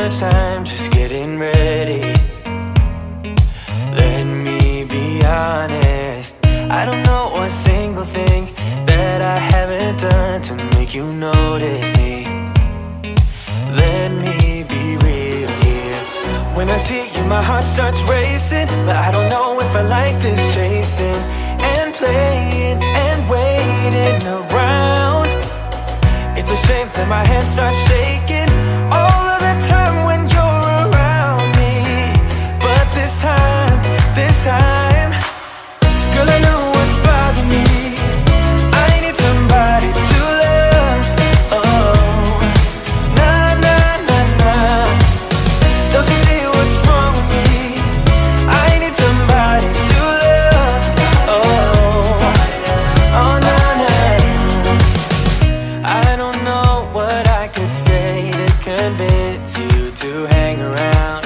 much time just getting ready. Let me be honest, I don't know a single thing that I haven't done to make you notice me. Let me be real here. When I see you, my heart starts racing, but I don't know if I like this chasing and playing and waiting around. It's a shame that my hands start shaking all of the time when you're around me. But this time, girl, I know what's bothering me. I need somebody to love. Oh, nah, nah, nah, nah. Don't you see what's wrong with me? I need somebody to love. Oh, oh, nah, nah. I don't know what I could say to convince you to hang around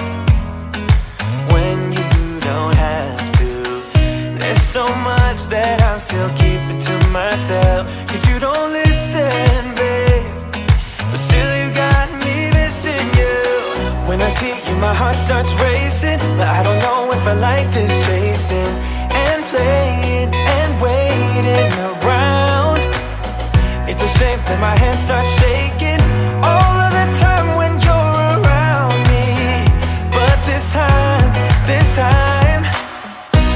when you don't have to. There's so much that I'm still keeping to myself, 'cause you don't listen, babe. But still you got me missing you. When I see you, my heart starts racing, but I don't know if I like this chasing and playing and waiting around. It's a shame that my hands start shaking all of the time when you're around me. But this time,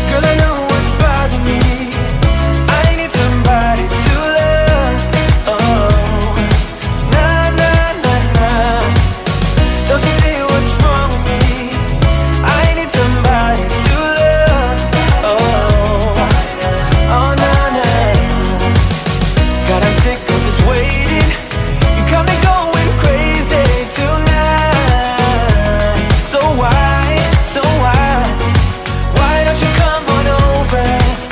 girl, I know what's bothering me. I need somebody to love. Oh, nah, nah, nah, nah. Don't you see what's wrong with me? I need somebody to love. Oh, oh, nah, nah. God, I'm sick of this waiting. You got me going crazy tonight. So why? Why don't you come on over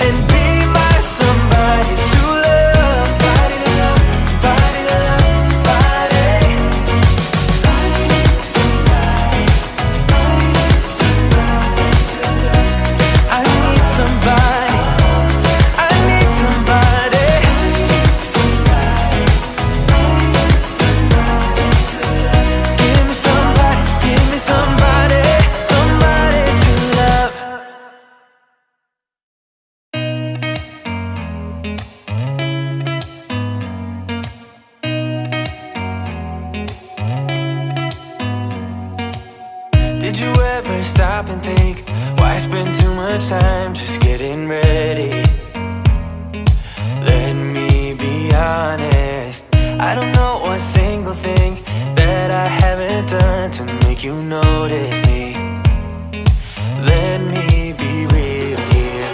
and be my somebody to love? Somebody to love, somebody to love, somebody. I need somebody, I need somebody to love. I need somebody, I need somebody. Give me somebody, give me somebody, somebody to love. Did you ever stop and think, why spend too much time just getting ready? Let me be honest, I don't know a single thing that I haven't done to make you notice me. Let me be real here.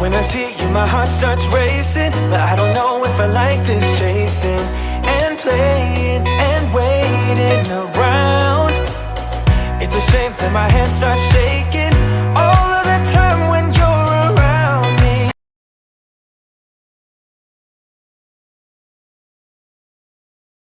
When I see you, my heart starts racing, but I don't know if I like this chasing and playing and waiting around. It's a shame that my hands start shaking all of the time when you're